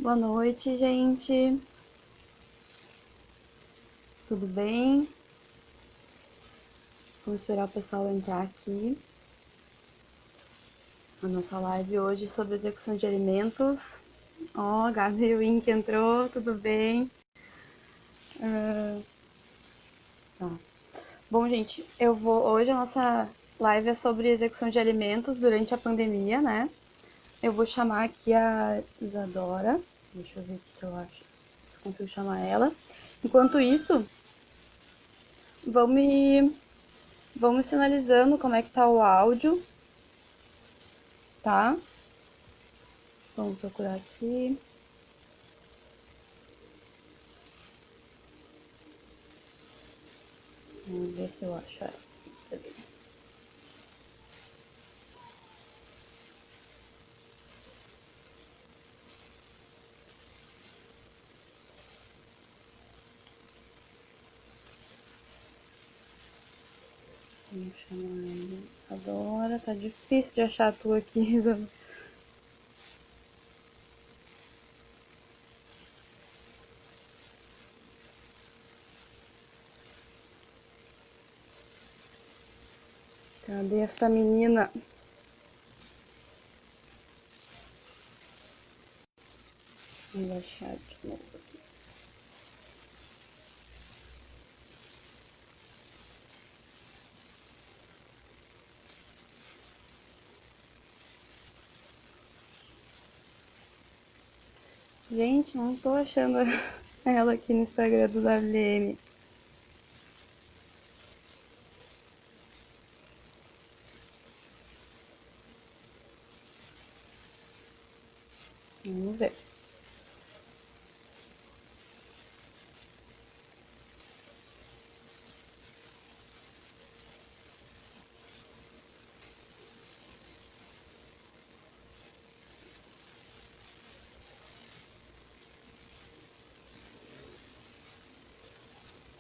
Boa noite, gente. Tudo bem? Vamos esperar o pessoal entrar aqui. A nossa live hoje sobre execução de alimentos. Ó, Gabi Wink entrou, tudo bem? Tá. Bom, gente, hoje a nossa live é sobre execução de alimentos durante a pandemia, né? Eu vou chamar aqui a Isadora. Deixa eu ver aqui se eu acho. Se eu consigo chamar ela. Enquanto isso, vamos sinalizando como é que tá o áudio, tá? Vamos procurar aqui. Vamos ver se eu acho ela. Vamos chamar ela agora. Tá difícil de achar tu aqui, Isabel. Cadê essa menina? Vamos achar de novo aqui. Gente, não tô achando ela aqui no Instagram do WM. Vamos ver.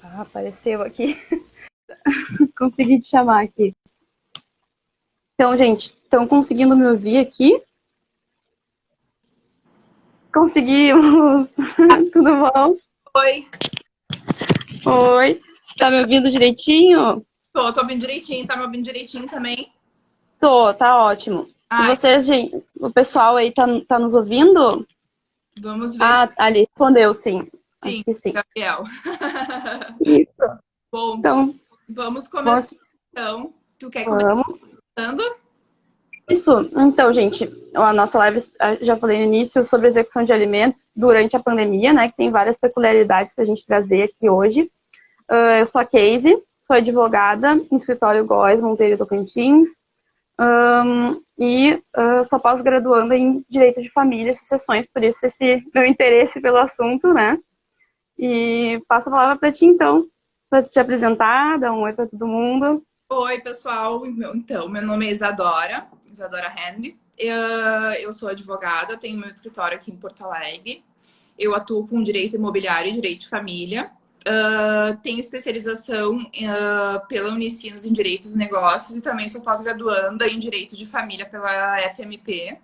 Ah, apareceu aqui. Consegui te chamar aqui. Então, gente, estão conseguindo me ouvir aqui? Conseguimos! Tudo bom? Oi, Oi. Tá me ouvindo direitinho? tô ouvindo direitinho, tá me ouvindo direitinho também? Tô, tá ótimo. E Ai, vocês, gente, o pessoal aí tá nos ouvindo? vamos ver. Ah, ali, respondeu, sim. Acho Sim, que sim. Gabriel. Isso. Bom, Então, vamos começar vamos, então. Tu quer começar vamos. falando? Isso. Então, gente, a nossa live, já falei no início, sobre execução de alimentos durante a pandemia, né? Que tem várias peculiaridades para a gente trazer aqui hoje. Eu sou a Casey, sou advogada em escritório Góes, Monteiro Tocantins. Sou pós-graduanda em Direito de Família e Sucessões, por isso esse meu interesse pelo assunto, né? E passo a palavra para ti, então, para te apresentar, dar um oi para todo mundo. Oi, pessoal. Então, meu nome é Isadora, Isadora Henry. Eu sou advogada, tenho meu escritório aqui em Porto Alegre. Eu atuo com direito imobiliário e direito de família. Tenho especialização pela Unicinos em Direitos dos Negócios e também sou pós-graduanda em Direito de Família pela FMP.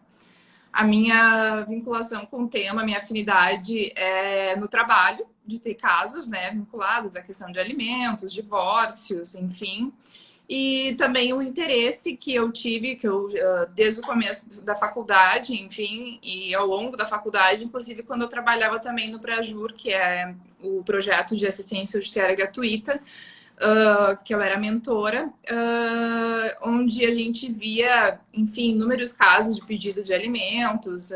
A minha vinculação com o tema, a minha afinidade é no trabalho, de ter casos, né, vinculados à questão de alimentos, divórcios, enfim. E também o interesse que eu tive, desde o começo da faculdade, enfim, e ao longo da faculdade, inclusive quando eu trabalhava também no Prajur, que é o projeto de assistência judiciária gratuita, que eu era mentora, onde a gente via, enfim, inúmeros casos de pedido de alimentos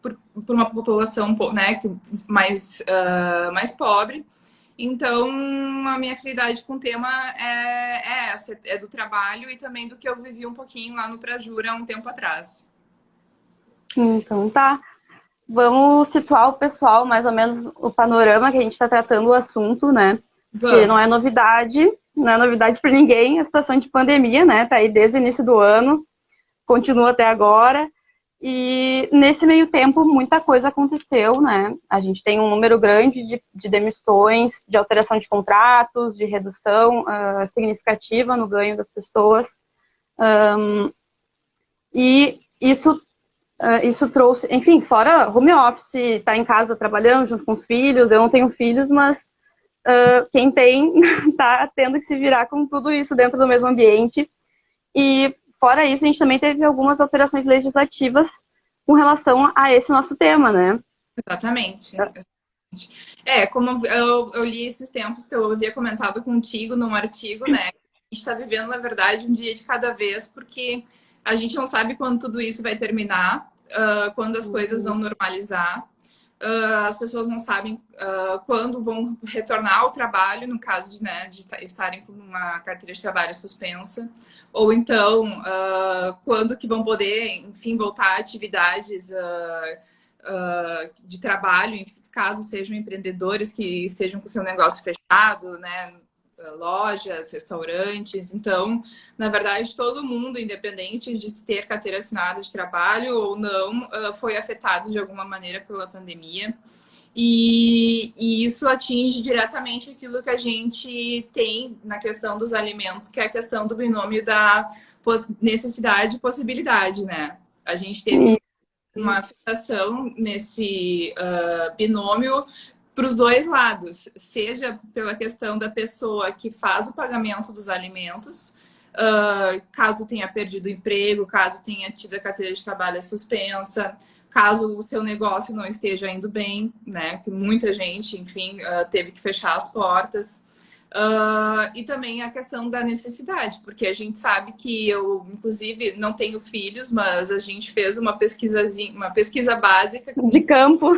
por uma população, né, mais pobre. Então, a minha afinidade com o tema é essa, é do trabalho e também do que eu vivi um pouquinho lá no Prajura há um tempo atrás. Então, tá. Vamos situar o pessoal, mais ou menos, o panorama que a gente está tratando o assunto, né? Que Vamos. não é novidade para ninguém a situação de pandemia, né? Tá aí desde o início do ano, continua até agora. E nesse meio tempo, muita coisa aconteceu, né? A gente tem um número grande de demissões, de alteração de contratos, de redução significativa no ganho das pessoas. E isso isso trouxe, enfim, fora home office, estar em casa trabalhando junto com os filhos, eu não tenho filhos, mas quem tem está tendo que se virar com tudo isso dentro do mesmo ambiente. E fora isso, a gente também teve algumas alterações legislativas com relação a esse nosso tema, né? Exatamente. Como eu li esses tempos que eu havia comentado contigo num artigo, né? A gente está vivendo, na verdade, um dia de cada vez, porque a gente não sabe quando tudo isso vai terminar, quando as coisas vão normalizar. As pessoas não sabem quando vão retornar ao trabalho, no caso de estarem com uma carteira de trabalho suspensa, ou então quando que vão poder, enfim, voltar a atividades de trabalho, caso sejam empreendedores que estejam com seu negócio fechado, né? Lojas, restaurantes. Então, na verdade, todo mundo, independente de ter carteira assinada de trabalho ou não, foi afetado de alguma maneira pela pandemia. E isso atinge diretamente aquilo que a gente tem na questão dos alimentos, que é a questão do binômio da necessidade e possibilidade, né? A gente teve uma afetação nesse binômio para os dois lados, seja pela questão da pessoa que faz o pagamento dos alimentos, caso tenha perdido o emprego, caso tenha tido a carteira de trabalho suspensa, caso o seu negócio não esteja indo bem, né? Que muita gente, enfim, teve que fechar as portas. E também a questão da necessidade, porque a gente sabe que eu, inclusive, não tenho filhos, mas a gente fez uma pesquisa básica de campo.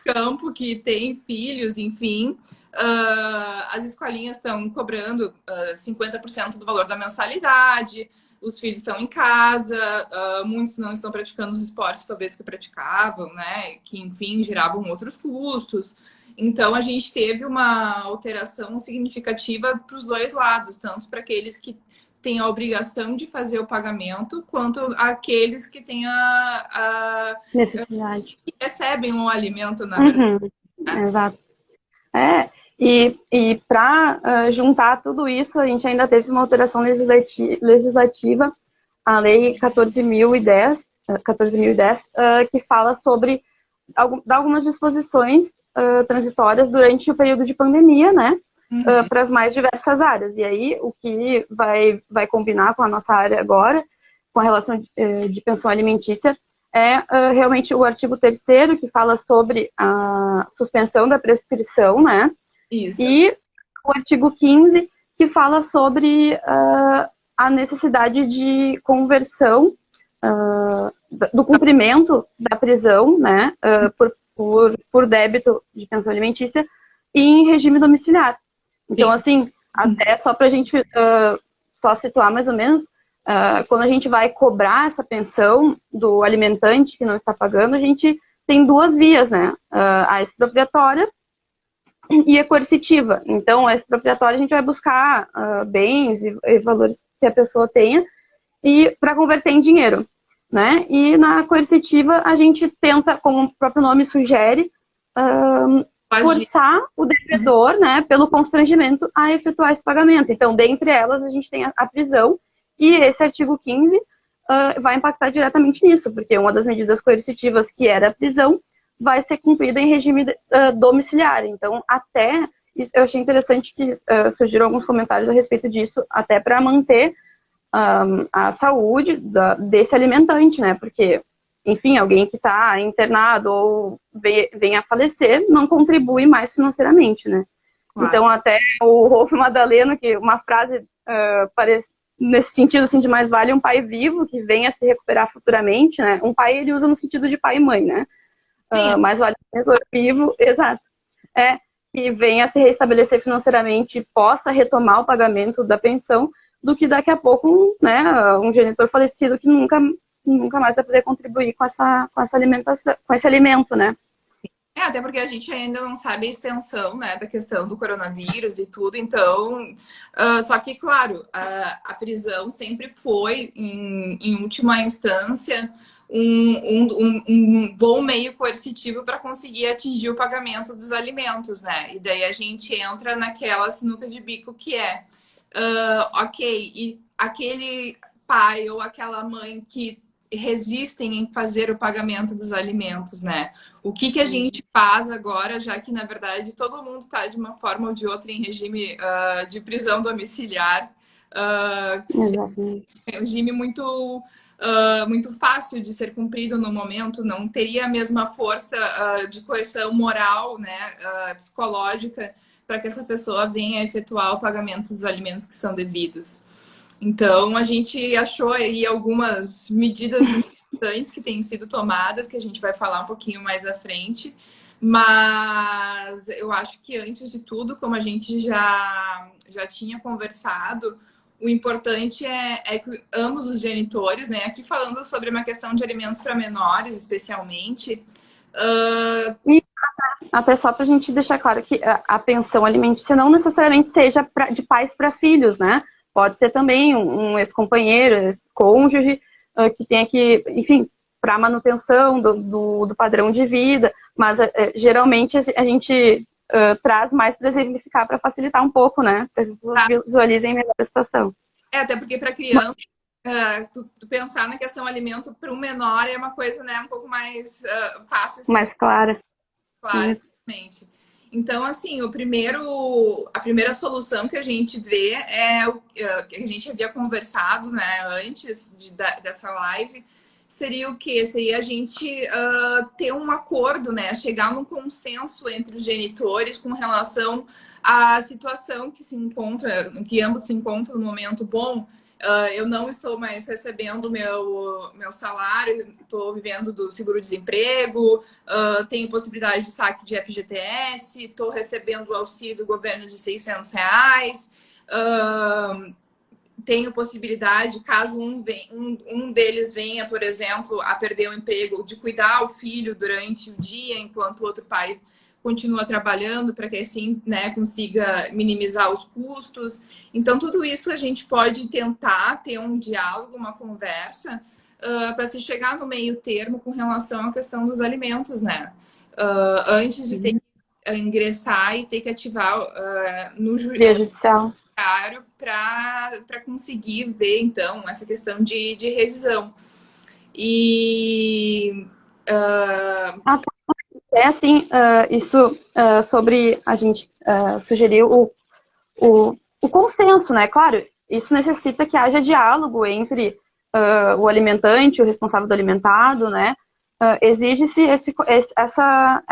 Campo que tem filhos, enfim, as escolinhas estão cobrando 50% do valor da mensalidade, os filhos estão em casa, muitos não estão praticando os esportes talvez que praticavam, né? Que, enfim, geravam outros custos. Então, a gente teve uma alteração significativa para os dois lados, tanto para aqueles que têm a obrigação de fazer o pagamento, quanto aqueles que têm a necessidade. Que recebem um alimento, na verdade. Exato. E para juntar tudo isso, a gente ainda teve uma alteração legislativa, a Lei 14.010, que fala sobre algumas disposições transitórias durante o período de pandemia, né? Para as mais diversas áreas. E aí, o que vai combinar com a nossa área agora, com a relação de pensão alimentícia, realmente o artigo 3º, que fala sobre a suspensão da prescrição, né? Isso. E o artigo 15, que fala sobre a necessidade de conversão do cumprimento da prisão, né? Por débito de pensão alimentícia em regime domiciliar. Então, assim, até só para a gente só situar mais ou menos, quando a gente vai cobrar essa pensão do alimentante que não está pagando, a gente tem duas vias, né? A expropriatória e a coercitiva. Então, a expropriatória a gente vai buscar bens e valores que a pessoa tenha e para converter em dinheiro, né? E na coercitiva a gente tenta, como o próprio nome sugere, forçar o devedor, né, pelo constrangimento a efetuar esse pagamento. Então, dentre elas, a gente tem a prisão. E esse artigo 15 vai impactar diretamente nisso, porque uma das medidas coercitivas, que era a prisão, vai ser cumprida em regime domiciliar. Então, até isso, eu achei interessante que surgiram alguns comentários a respeito disso, até para manter a saúde desse alimentante, né? Porque, enfim, alguém que está internado ou vem a falecer não contribui mais financeiramente, né? Claro. Então, até o Rolf Madaleno, que uma frase parece nesse sentido, assim, de mais vale um pai vivo que venha a se recuperar futuramente, né? Um pai, ele usa no sentido de pai e mãe, né? Mais vale um mentor vivo, exato. Que venha a se restabelecer financeiramente, possa retomar o pagamento da pensão, do que daqui a pouco, né, um genitor falecido que nunca mais vai poder contribuir com essa alimentação, com esse alimento, né? Até porque a gente ainda não sabe a extensão, né, da questão do coronavírus e tudo, então, só que, claro, a prisão sempre foi, em última instância, um bom meio coercitivo para conseguir atingir o pagamento dos alimentos, né? E daí a gente entra naquela sinuca de bico que ok, e aquele pai ou aquela mãe que resistem em fazer o pagamento dos alimentos, né? O que que a gente faz agora, já que, na verdade, todo mundo está, de uma forma ou de outra, em regime de prisão domiciliar, Exatamente. é um regime muito, muito fácil de ser cumprido no momento, não teria a mesma força de coerção moral, né, psicológica, para que essa pessoa venha efetuar o pagamento dos alimentos que são devidos. Então, a gente achou aí algumas medidas importantes que têm sido tomadas, que a gente vai falar um pouquinho mais à frente. Mas eu acho que, antes de tudo, como a gente já tinha conversado, o importante é que ambos os genitores, né? Aqui falando sobre uma questão de alimentos para menores, especialmente. E até só para a gente deixar claro que a pensão alimentícia não necessariamente seja de pais para filhos, né? Pode ser também um ex-companheiro, ex-cônjuge, que tenha que, enfim, para manutenção do padrão de vida, mas geralmente a gente traz mais para exemplificar, para facilitar um pouco, né? Para que as pessoas visualizem melhor a situação. Até porque para criança, tu pensar na questão alimento para um menor é uma coisa, né, um pouco mais fácil. Assim, mais clara. Claro, exatamente. Então, assim, a primeira solução que a gente vê é o que a gente havia conversado, né, antes dessa live, seria o quê? Seria a gente ter um acordo, né, chegar num consenso entre os genitores com relação à situação que que ambos se encontram no momento. Bom, eu não estou mais recebendo meu salário, estou vivendo do seguro-desemprego, tenho possibilidade de saque de FGTS, estou recebendo o auxílio do governo de R$ 600, tenho possibilidade, caso um deles venha, por exemplo, a perder o emprego, de cuidar o filho durante o dia, enquanto o outro pai continua trabalhando, para que assim, né, consiga minimizar os custos. Então, tudo isso a gente pode tentar ter um diálogo, uma conversa, para se chegar no meio termo com relação à questão dos alimentos, né? Antes de ter que ingressar e ter que ativar no judicial para conseguir ver, então, essa questão de revisão. E... É assim, isso sobre a gente sugerir o consenso, né? Claro, isso necessita que haja diálogo entre o alimentante, o responsável do alimentado, né? Exige-se essa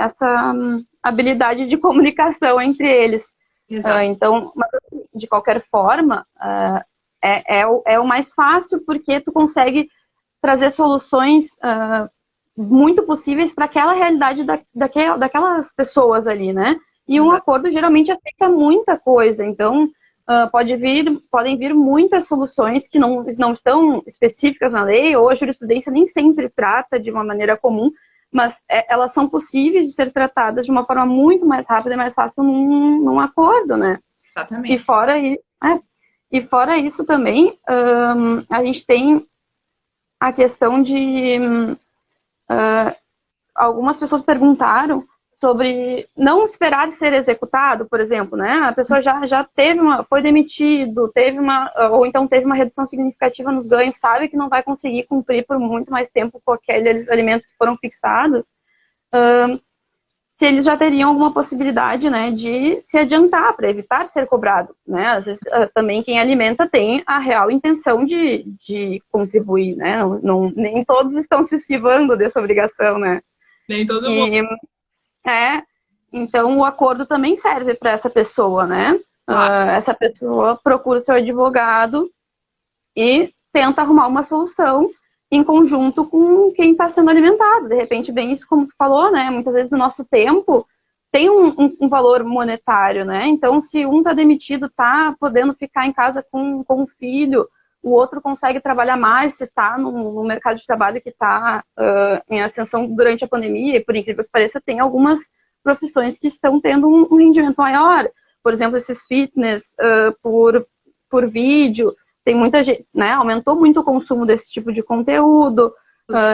habilidade de comunicação entre eles. Então, de qualquer forma, é o mais fácil, porque tu consegue trazer soluções muito possíveis para aquela realidade daquelas pessoas ali, né? E um acordo geralmente aceita muita coisa, então podem vir muitas soluções que não estão específicas na lei, ou a jurisprudência nem sempre trata de uma maneira comum, mas elas são possíveis de ser tratadas de uma forma muito mais rápida e mais fácil num acordo, né? Exatamente. E fora isso também, a gente tem a questão de... algumas pessoas perguntaram sobre não esperar ser executado, por exemplo, né? A pessoa já foi demitido, ou então teve uma redução significativa nos ganhos, sabe que não vai conseguir cumprir por muito mais tempo com aqueles alimentos que foram fixados, se eles já teriam alguma possibilidade, né, de se adiantar para evitar ser cobrado, né? Às vezes também quem alimenta tem a real intenção de contribuir, né? Nem todos estão se esquivando dessa obrigação, né? Nem todo mundo. Então o acordo também serve para essa pessoa, né? Essa pessoa procura o seu advogado e tenta arrumar uma solução em conjunto com quem está sendo alimentado. De repente, bem isso como tu falou, né? Muitas vezes o nosso tempo tem um valor monetário, né? Então, se um está demitido, está podendo ficar em casa com o filho, o outro consegue trabalhar mais se está no mercado de trabalho que está em ascensão durante a pandemia, e por incrível que pareça, tem algumas profissões que estão tendo um rendimento maior. Por exemplo, esses fitness por vídeo. Tem muita gente, né? Aumentou muito o consumo desse tipo de conteúdo,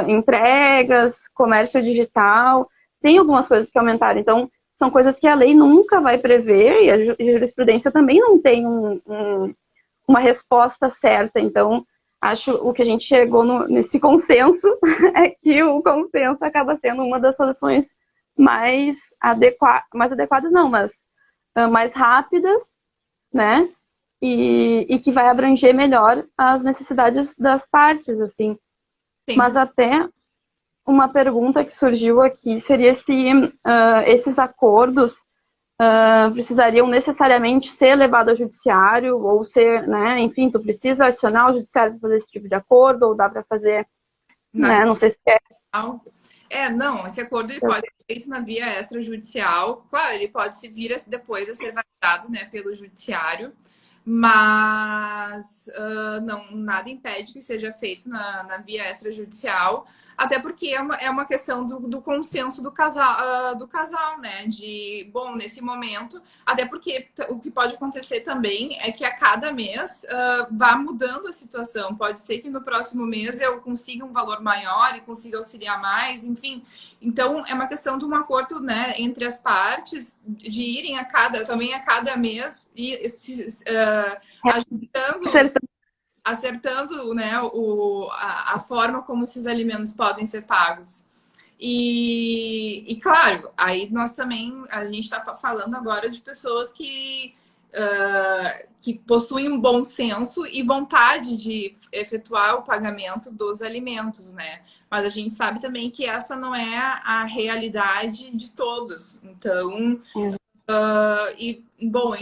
entregas, comércio digital. Tem algumas coisas que aumentaram. Então, são coisas que a lei nunca vai prever e a jurisprudência também não tem uma resposta certa. Então, acho o que a gente chegou nesse consenso é que o consenso acaba sendo uma das soluções mais adequadas não, mas mais rápidas, né? E que vai abranger melhor as necessidades das partes, assim. Sim. Mas até uma pergunta que surgiu aqui seria se esses acordos precisariam necessariamente ser levados ao judiciário ou ser, né, enfim, tu precisa acionar o judiciário para fazer esse tipo de acordo ou dá para fazer, né, não sei se é. Não, esse acordo ele pode ser feito na via extrajudicial. Claro, ele pode se vir depois a ser validado, né, pelo judiciário, mas não, nada impede que seja feito na via extrajudicial, até porque é uma questão do consenso do casal, né? De, bom, nesse momento, até porque o que pode acontecer também é que a cada mês vá mudando a situação. Pode ser que no próximo mês eu consiga um valor maior e consiga auxiliar mais, enfim. Então, é uma questão de um acordo, né, entre as partes, de irem a cada mês e acertando, né, a forma como esses alimentos podem ser pagos. E claro, aí a gente está falando agora de pessoas que possuem um bom senso e vontade de efetuar o pagamento dos alimentos, né? Mas a gente sabe também que essa não é a realidade de todos. Então, e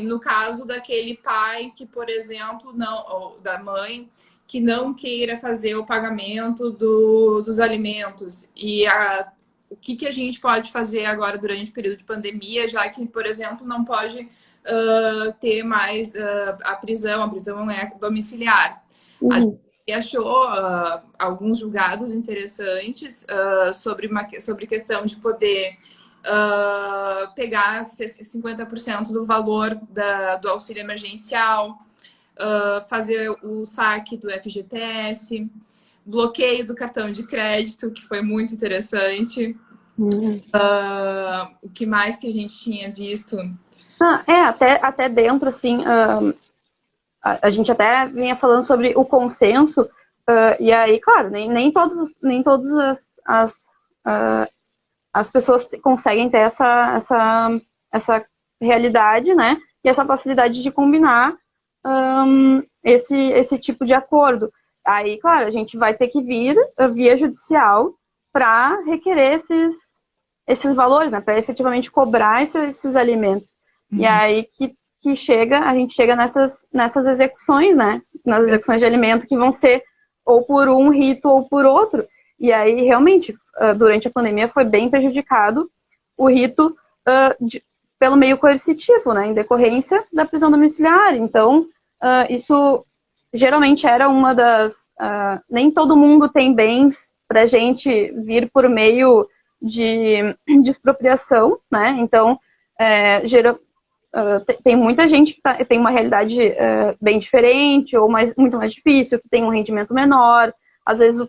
no caso daquele pai que, por exemplo, não, ou da mãe que não queira fazer o pagamento dos alimentos e o que a gente pode fazer agora durante o período de pandemia, já que, por exemplo, não pode ter mais a prisão é domiciliar. A gente achou alguns julgados interessantes sobre questão de poder pegar 50% do valor do auxílio emergencial, fazer o saque do FGTS, bloqueio do cartão de crédito, que foi muito interessante. O que mais que a gente tinha visto? Até dentro, assim, a gente até vinha falando sobre o consenso, e aí, claro, nem todas as pessoas conseguem ter essa realidade, né? E essa facilidade de combinar esse tipo de acordo. Aí, claro, a gente vai ter que vir via judicial para requerer esses valores, né? Para efetivamente cobrar esses alimentos. E aí que a gente chega nessas execuções, né? Nas execuções de alimento que vão ser ou por um rito ou por outro. E aí, realmente, durante a pandemia foi bem prejudicado o rito pelo meio coercitivo, né? Em decorrência da prisão domiciliar. Então, isso geralmente era uma das... nem todo mundo tem bens para a gente vir por meio de expropriação, né? Então, tem muita gente que tem uma realidade bem diferente ou muito mais difícil, que tem um rendimento menor. Às vezes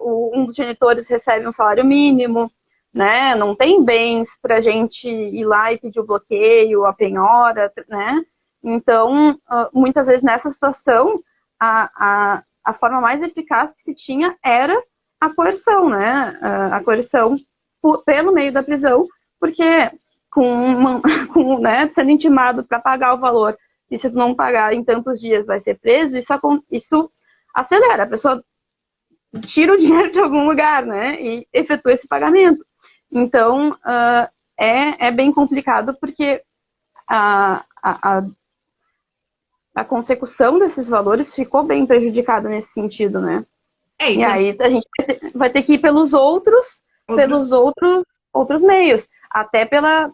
um dos genitores recebe um salário mínimo, né? Não tem bens para a gente ir lá e pedir o bloqueio, a penhora, né? Então, muitas vezes nessa situação, a forma mais eficaz que se tinha era a coerção, né? A coerção pelo meio da prisão, porque né, sendo intimado para pagar o valor, e se não pagar em tantos dias vai ser preso, isso acelera, a pessoa tira o dinheiro de algum lugar, né, e efetua esse pagamento. Então, é bem complicado, porque a consecução desses valores ficou bem prejudicada nesse sentido, né? E aí a gente vai ter que ir pelos outros meios, até pela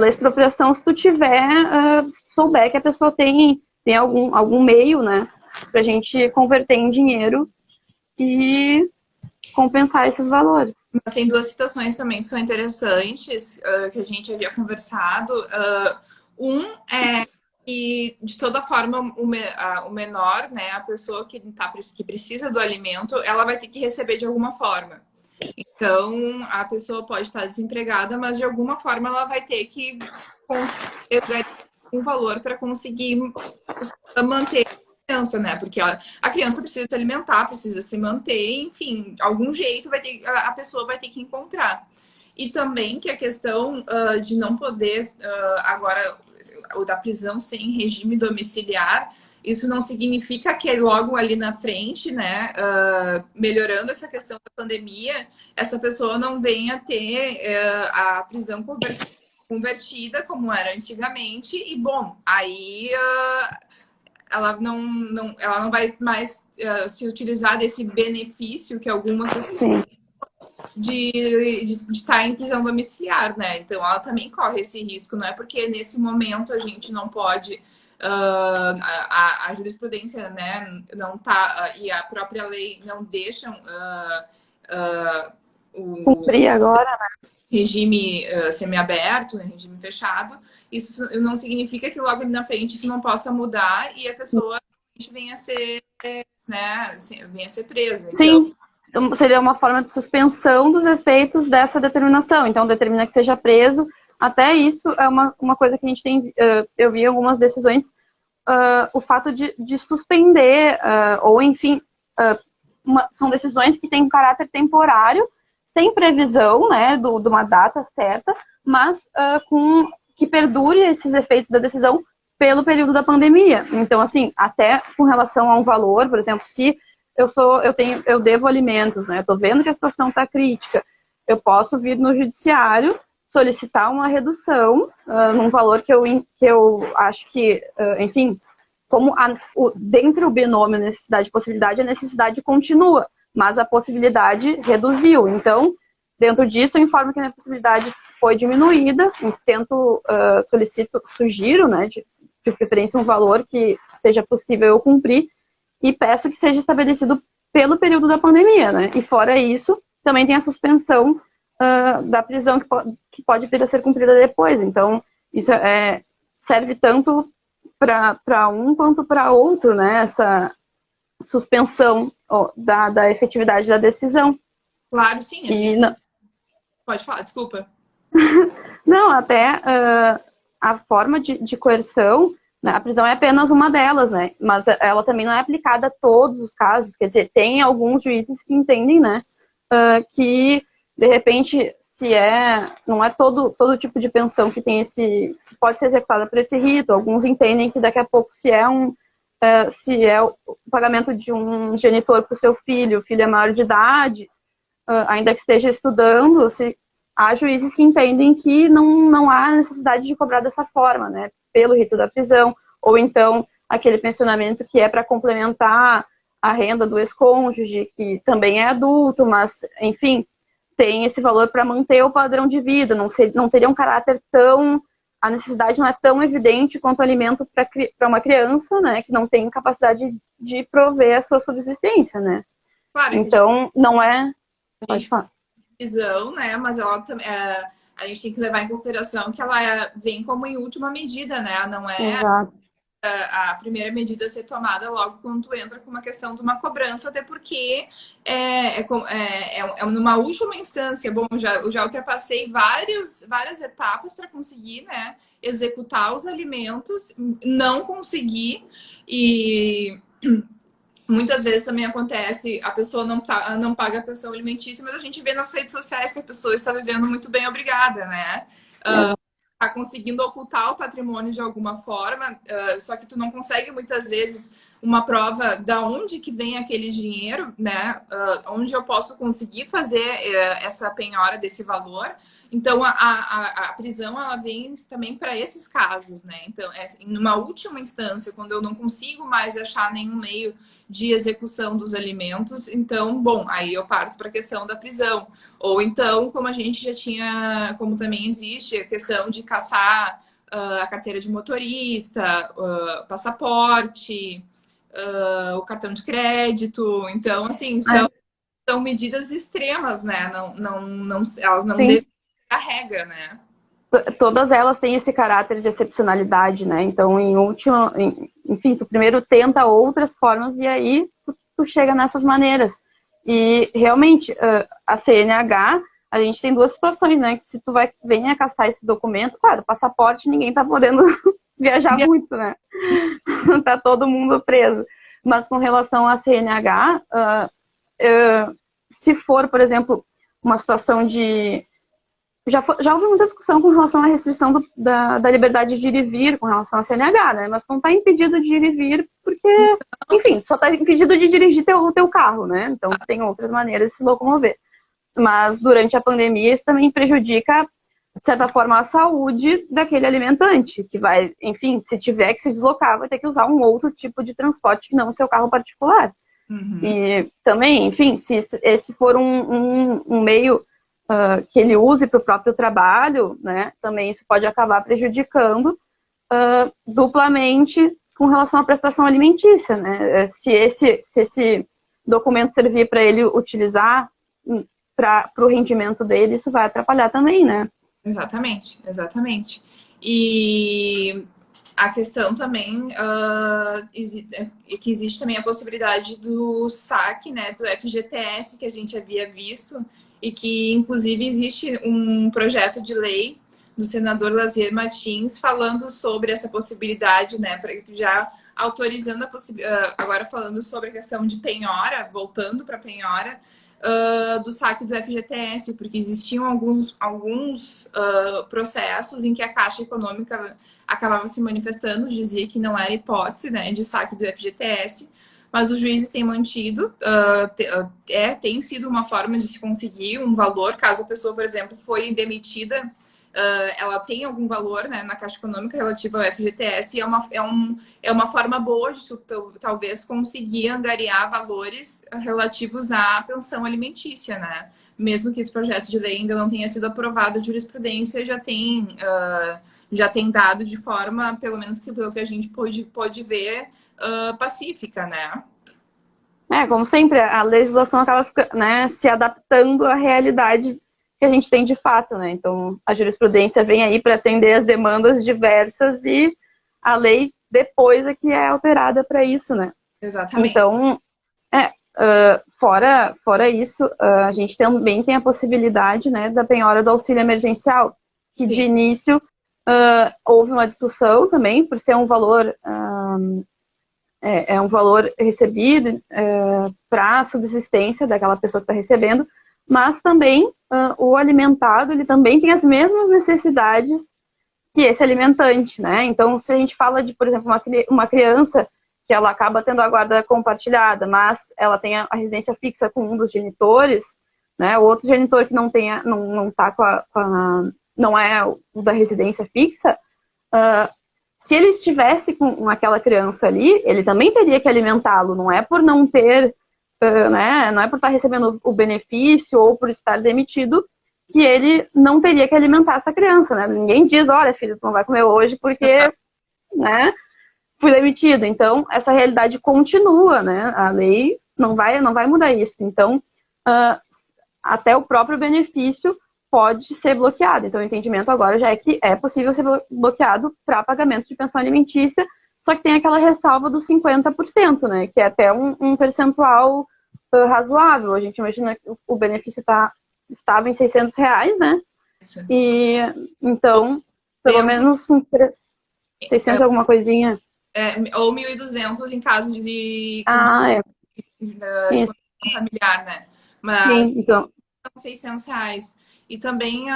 expropriação, se tu souber que a pessoa tem algum meio, né, pra gente converter em dinheiro e compensar esses valores. Mas tem duas situações também que são interessantes, que a gente havia conversado. Um é que, de toda forma, o menor, né, a pessoa que precisa do alimento, ela vai ter que receber de alguma forma. Então, a pessoa pode estar desempregada, mas de alguma forma ela vai ter que conseguir um valor para conseguir manter criança, né? Porque a criança precisa se alimentar, precisa se manter, enfim, algum jeito a pessoa vai ter que encontrar. E também que a questão de não poder, agora, o da prisão sem regime domiciliar, isso não significa que logo ali na frente, né, melhorando essa questão da pandemia, essa pessoa não venha ter a prisão convertida como era antigamente, e bom, aí ela não vai mais se utilizar desse benefício que algumas pessoas Sim. de estar em prisão domiciliar, né? Então ela também corre esse risco, não é porque nesse momento a gente não pode a jurisprudência, né, não tá e a própria lei não deixam o Cumprir agora, né? regime semiaberto, né, regime fechado. Isso não significa que logo na frente isso não possa mudar e a pessoa venha a ser, né, venha a ser presa. Sim. Então, seria uma forma de suspensão dos efeitos dessa determinação. Então, determina que seja preso. Até isso é uma coisa que a gente tem... eu vi algumas decisões, o fato de suspender, ou enfim, são decisões que têm um caráter temporário, sem previsão, né, de uma data certa, mas que perdure esses efeitos da decisão pelo período da pandemia. Então, assim, até com relação a um valor, por exemplo, se eu devo alimentos, né? Eu tô vendo que a situação está crítica. Eu posso vir no judiciário solicitar uma redução num valor que eu acho que, enfim, como dentro do binômio necessidade e possibilidade, a necessidade continua, mas a possibilidade reduziu. Então, dentro disso, eu informo que a minha possibilidade foi diminuída, sugiro, né, de preferência um valor que seja possível eu cumprir, e peço que seja estabelecido pelo período da pandemia, né? E fora isso, também tem a suspensão da prisão que pode vir a ser cumprida depois. Então, isso serve tanto para um quanto para outro, né? Essa suspensão da efetividade da decisão. Claro, sim. Não... Pode falar, desculpa. Não, até a forma de coerção, né, a prisão é apenas uma delas, né? Mas ela também não é aplicada a todos os casos. Quer dizer, tem alguns juízes que entendem, né, que, de repente, não é todo tipo de pensão que pode ser executada por esse rito. Alguns entendem que daqui a pouco, se é o pagamento de um genitor para o seu filho, o filho é maior de idade, ainda que esteja estudando, há juízes que entendem que não há necessidade de cobrar dessa forma, né? Pelo rito da prisão, ou então aquele pensionamento que é para complementar a renda do ex-cônjuge, que também é adulto, mas, enfim, tem esse valor para manter o padrão de vida, não teria um caráter a necessidade não é tão evidente quanto o alimento para uma criança, né, que não tem capacidade de prover a sua subsistência, né? Claro, então, não é... Pode falar. Prisão, né, mas ela a gente tem que levar em consideração que ela vem como em última medida, né? Não é Exato. A primeira medida a ser tomada logo quando tu entra com uma questão de uma cobrança, até porque numa última instância. Bom, eu já ultrapassei várias etapas para conseguir, né, executar os alimentos, não consegui, e muitas vezes também acontece, a pessoa não paga a pensão alimentícia, mas a gente vê nas redes sociais que a pessoa está vivendo muito bem, obrigada, né? Tá conseguindo ocultar o patrimônio de alguma forma, só que tu não consegue muitas vezes uma prova da onde que vem aquele dinheiro, né? Onde eu posso conseguir fazer essa penhora desse valor. Então, a prisão, ela vem também para esses casos, né? Então, numa última instância, quando eu não consigo mais achar nenhum meio de execução dos alimentos, então, bom, aí eu parto para a questão da prisão. Ou então, como a gente já tinha, como também existe a questão de caçar a carteira de motorista, passaporte, o cartão de crédito. Então, assim, são medidas extremas, né? Elas não devem ser a regra, né? Todas elas têm esse caráter de excepcionalidade, né? Então, enfim, tu primeiro tenta outras formas e aí tu chega nessas maneiras. E, realmente, a CNH, a gente tem duas situações, né? Que se tu venha caçar esse documento, claro, passaporte, ninguém tá podendo viajar muito, né? Tá todo mundo preso. Mas com relação à CNH, se for, por exemplo, uma situação de... Já houve muita discussão com relação à restrição da liberdade de ir e vir com relação à CNH, né? Mas não está impedido de ir e vir porque, enfim, só está impedido de dirigir o teu carro, né? Então tem outras maneiras de se locomover. Mas durante a pandemia isso também prejudica, de certa forma, a saúde daquele alimentante, que vai, enfim, se tiver que se deslocar, vai ter que usar um outro tipo de transporte que não o seu carro particular. Uhum. E também, enfim, se esse for um meio que ele use para o próprio trabalho, né, também isso pode acabar prejudicando duplamente com relação à prestação alimentícia, né? Se esse documento servir para ele utilizar para o rendimento dele, isso vai atrapalhar também, né? Exatamente, exatamente. E a questão também que existe também a possibilidade do saque, né, do FGTS que a gente havia visto e que inclusive existe um projeto de lei do senador Lazier Martins falando sobre essa possibilidade, né, já autorizando a possibilidade, agora falando sobre a questão de penhora, voltando para penhora, do saque do FGTS, porque existiam alguns processos em que a Caixa Econômica acabava se manifestando, dizia que não era hipótese, né, de saque do FGTS, mas os juízes têm mantido, tem sido uma forma de se conseguir um valor, caso a pessoa, por exemplo, foi demitida, ela tem algum valor, né, na Caixa Econômica relativa ao FGTS e é uma forma boa de talvez conseguir angariar valores relativos à pensão alimentícia, né? Mesmo que esse projeto de lei ainda não tenha sido aprovado, a jurisprudência já tem dado de forma, pelo menos pelo que a gente pode ver, pacífica, né? Como sempre, a legislação acaba, né, se adaptando à realidade que a gente tem de fato, né? Então, a jurisprudência vem aí para atender as demandas diversas e a lei depois é que é alterada para isso, né? Exatamente. Então, fora isso, a gente também tem a possibilidade, né, da penhora do auxílio emergencial, que Sim. De início houve uma discussão também, por ser um valor... É um valor recebido para a subsistência daquela pessoa que está recebendo, mas também o alimentado, ele também tem as mesmas necessidades que esse alimentante, né? Então, se a gente fala de, por exemplo, uma criança que ela acaba tendo a guarda compartilhada, mas ela tem a residência fixa com um dos genitores, né? O outro genitor que não tenha, não tá não é o da residência fixa, se ele estivesse com aquela criança ali, ele também teria que alimentá-lo, não é por não ter, né, não é por estar recebendo o benefício ou por estar demitido que ele não teria que alimentar essa criança, né? Ninguém diz, olha, filho, tu não vai comer hoje porque, né, fui demitido. Então, essa realidade continua, né? A lei não vai mudar isso. Então, até o próprio benefício pode ser bloqueado. Então, o entendimento agora já é que é possível ser bloqueado para pagamento de pensão alimentícia, só que tem aquela ressalva dos 50%, né? Que é até um percentual razoável. A gente imagina que o benefício estava em R$600, né? Isso. E, então, pelo menos 600 alguma coisinha. Ou 1.200 em caso de familiar, né? Mas Sim, então... R$600. E também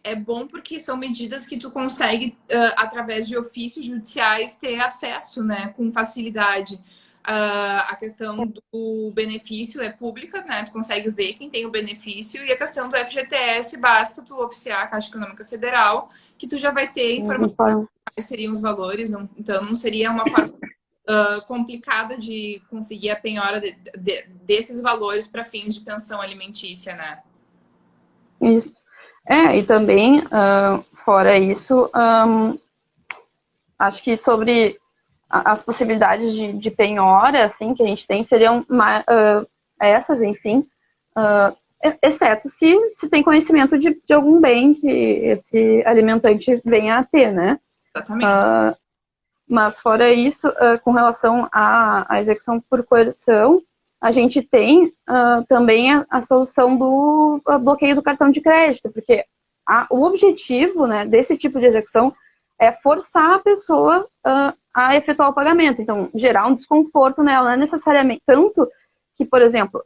é bom porque são medidas que tu consegue, através de ofícios judiciais, ter acesso, né, com facilidade. A questão do benefício é pública, né? Tu consegue ver quem tem o benefício. E a questão do FGTS, basta tu oficiar a Caixa Econômica Federal, que tu já vai ter informações quais seriam os valores. Então, não seria uma forma complicada de conseguir a penhora desses valores para fins de pensão alimentícia, né? Isso. E também, fora isso, acho que sobre as possibilidades de penhora, assim, que a gente tem, seriam essas, enfim, exceto se tem conhecimento de algum bem que esse alimentante venha a ter, né? Exatamente. Mas fora isso, com relação à execução por coerção, a gente tem também a solução do bloqueio do cartão de crédito, porque o objetivo, né, desse tipo de execução é forçar a pessoa a efetuar o pagamento. Então, gerar um desconforto nela, não é necessariamente tanto que, por exemplo,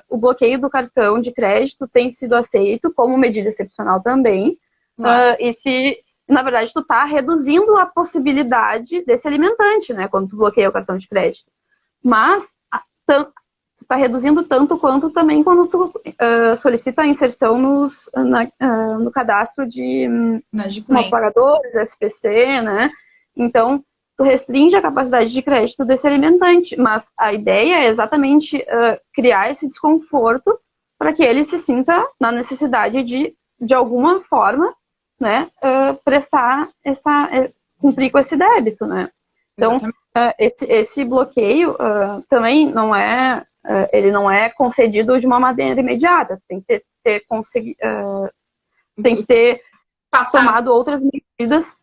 o bloqueio do cartão de crédito tem sido aceito como medida excepcional também, e se, na verdade, tu tá reduzindo a possibilidade desse alimentante, né, quando tu bloqueia o cartão de crédito. Mas tu tá reduzindo tanto quanto também quando tu solicita a inserção no cadastro de pagadores, SPC, né? Então, tu restringe a capacidade de crédito desse alimentante, mas a ideia é exatamente criar esse desconforto para que ele se sinta na necessidade de alguma forma, né, cumprir com esse débito, né? Então, esse bloqueio também não é, ele não é concedido de uma maneira imediata, tem que ter tomado outras medidas,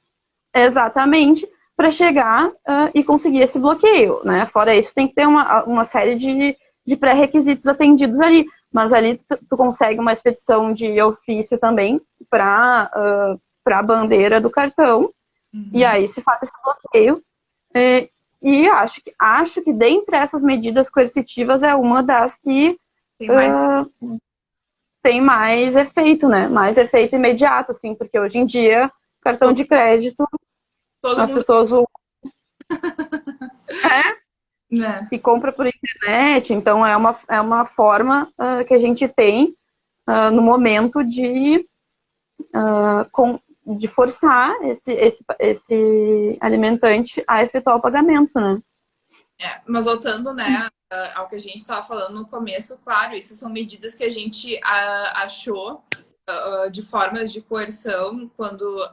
exatamente, para chegar e conseguir esse bloqueio, né? Fora isso, tem que ter uma série de pré-requisitos atendidos ali. Mas ali tu consegue uma expedição de ofício também para a bandeira do cartão. E aí se faz esse bloqueio. E acho que dentre essas medidas coercitivas é uma das que tem mais efeito, né? Mais efeito imediato, assim, porque hoje em dia, cartão de crédito, as pessoas e compra por internet, então é uma forma que a gente tem no momento de forçar esse alimentante a efetuar o pagamento, né? Mas voltando, né, ao que a gente estava falando no começo, claro, isso são medidas que a gente achou de formas de coerção quando,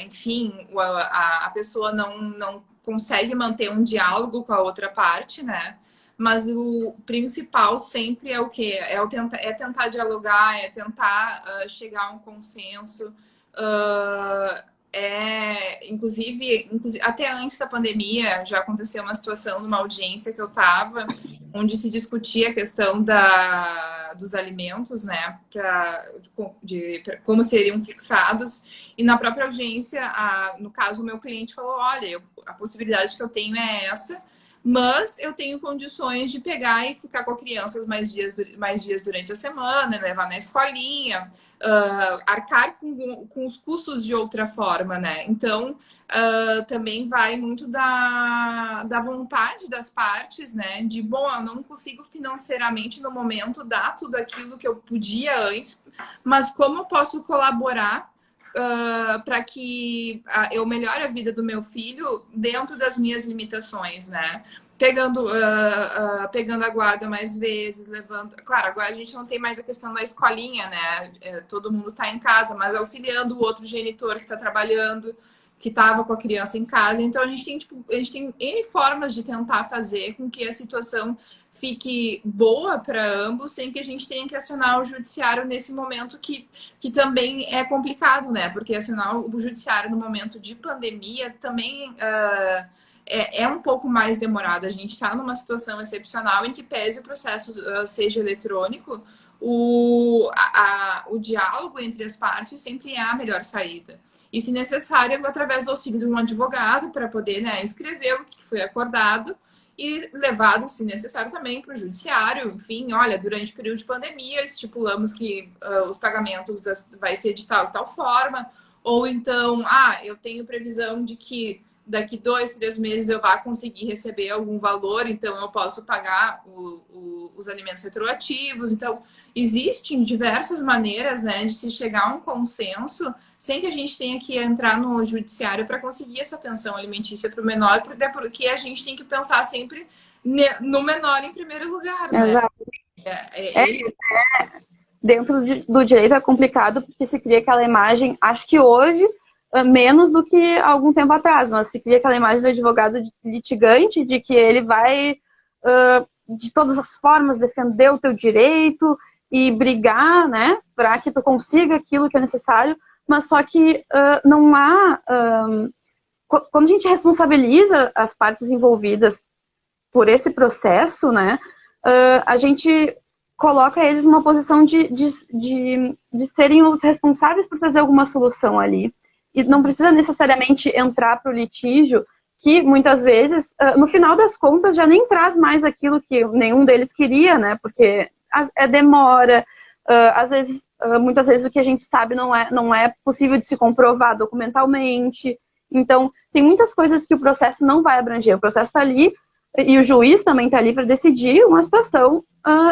enfim, a pessoa não consegue manter um diálogo com a outra parte, né? Mas o principal sempre é o quê? É tentar dialogar, é tentar chegar a um consenso. Inclusive, até antes da pandemia, já aconteceu uma situação numa audiência que eu estava, onde se discutia a questão dos alimentos, né, como seriam fixados, e na própria audiência, no caso, o meu cliente falou, olha, a possibilidade que eu tenho é essa, mas eu tenho condições de pegar e ficar com a criança mais dias durante a semana, levar na escolinha, arcar com os custos de outra forma, né? Então, também vai muito da vontade das partes, né? De, bom, eu não consigo financeiramente no momento dar tudo aquilo que eu podia antes, mas como eu posso colaborar para que eu melhore a vida do meu filho dentro das minhas limitações, né? Pegando a guarda mais vezes, levando... Claro, agora a gente não tem mais a questão da escolinha, né? Todo mundo está em casa, mas auxiliando o outro genitor que está trabalhando, que estava com a criança em casa. Então, a gente tem N formas de tentar fazer com que a situação fique boa para ambos, sem que a gente tenha que acionar o judiciário nesse momento que também é complicado, né? Porque acionar o judiciário no momento de pandemia também é um pouco mais demorado. A gente está numa situação excepcional em que, pese o processo seja eletrônico, o diálogo entre as partes sempre é a melhor saída. E, se necessário, através do auxílio de um advogado para poder, né, escrever o que foi acordado e levado, se necessário, também para o judiciário. Enfim, olha, durante o período de pandemia, estipulamos que os pagamentos vai ser de tal e tal forma. Ou então, eu tenho previsão de que daqui 2, 3 meses eu vá conseguir receber algum valor, então eu posso pagar os alimentos retroativos. Então, existem diversas maneiras, né, de se chegar a um consenso sem que a gente tenha que entrar no judiciário para conseguir essa pensão alimentícia para o menor, até porque a gente tem que pensar sempre no menor em primeiro lugar, né? Exato. Dentro do direito é complicado, porque se cria aquela imagem, acho que hoje menos do que algum tempo atrás, mas se cria aquela imagem do advogado litigante de que ele vai, de todas as formas, defender o teu direito e brigar, né, para que tu consiga aquilo que é necessário, mas só que não há... quando a gente responsabiliza as partes envolvidas por esse processo, né, a gente coloca eles numa posição de serem os responsáveis por trazer alguma solução ali. E não precisa necessariamente entrar para o litígio, que muitas vezes, no final das contas, já nem traz mais aquilo que nenhum deles queria, né? Porque é demora, às vezes, muitas vezes o que a gente sabe não é possível de se comprovar documentalmente. Então, tem muitas coisas que o processo não vai abranger. O processo está ali, e o juiz também está ali para decidir uma situação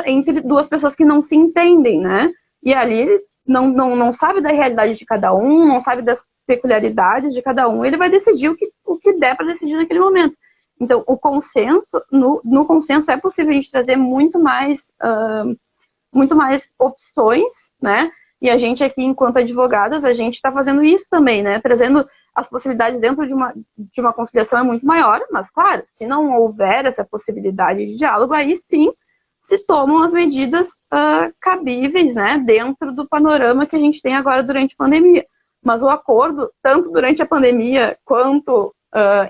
entre duas pessoas que não se entendem, né? E ali ele não sabe da realidade de cada um, não sabe das peculiaridades de cada um, ele vai decidir o que der para decidir naquele momento. Então, o consenso, no consenso é possível a gente trazer muito mais opções, né? E a gente aqui, enquanto advogadas, a gente está fazendo isso também, né? Trazendo as possibilidades dentro de uma conciliação é muito maior, mas, claro, se não houver essa possibilidade de diálogo, aí sim se tomam as medidas cabíveis, né? Dentro do panorama que a gente tem agora durante a pandemia. Mas o acordo, tanto durante a pandemia quanto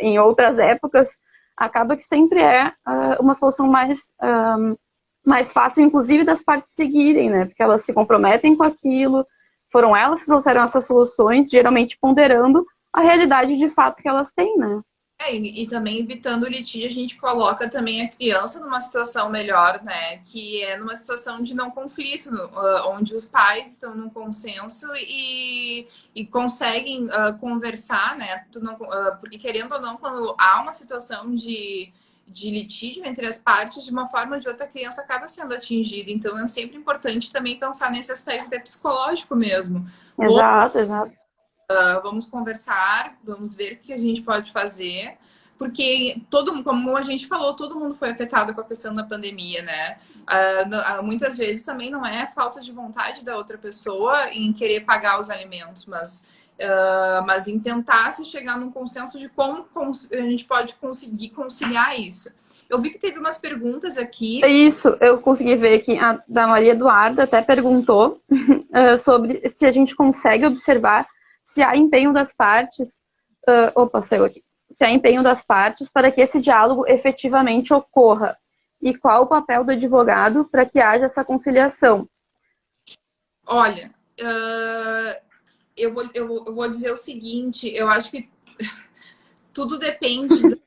em outras épocas, acaba que sempre é uma solução mais fácil, inclusive, das partes seguirem, né? Porque elas se comprometem com aquilo, foram elas que trouxeram essas soluções, geralmente ponderando a realidade de fato que elas têm, né? E também evitando o litígio, a gente coloca também a criança numa situação melhor, né? Que é numa situação de não conflito, onde os pais estão num consenso e conseguem conversar, né? Porque querendo ou não, quando há uma situação de litígio entre as partes, de uma forma ou de outra, a criança acaba sendo atingida. Então, é sempre importante também pensar nesse aspecto até psicológico mesmo. Exato, exato. Vamos conversar, vamos ver o que a gente pode fazer, porque como a gente falou, todo mundo foi afetado com a questão da pandemia, né? Muitas vezes também não é falta de vontade da outra pessoa em querer pagar os alimentos, mas em tentar se chegar num consenso de como a gente pode conseguir conciliar isso. Eu vi que teve umas perguntas aqui. Isso, eu consegui ver que a da Maria Eduarda até perguntou sobre se a gente consegue observar se há empenho das partes, saiu aqui. Se há empenho das partes para que esse diálogo efetivamente ocorra e qual o papel do advogado para que haja essa conciliação. Olha, eu vou dizer o seguinte, eu acho que tudo depende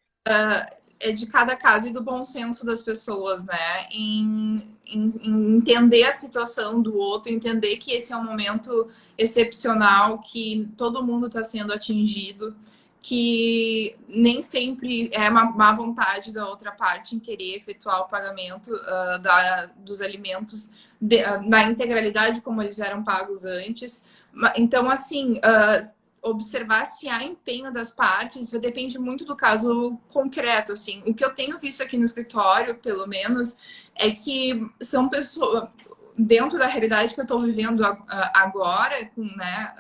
de cada caso e do bom senso das pessoas, né? Em entender a situação do outro, entender que esse é um momento excepcional, que todo mundo está sendo atingido, que nem sempre é uma má vontade da outra parte em querer efetuar o pagamento dos alimentos na integralidade como eles eram pagos antes. Então, assim, observar se há empenho das partes depende muito do caso concreto, assim. O que eu tenho visto aqui no escritório, pelo menos, é que são pessoas, dentro da realidade que eu estou vivendo agora, né,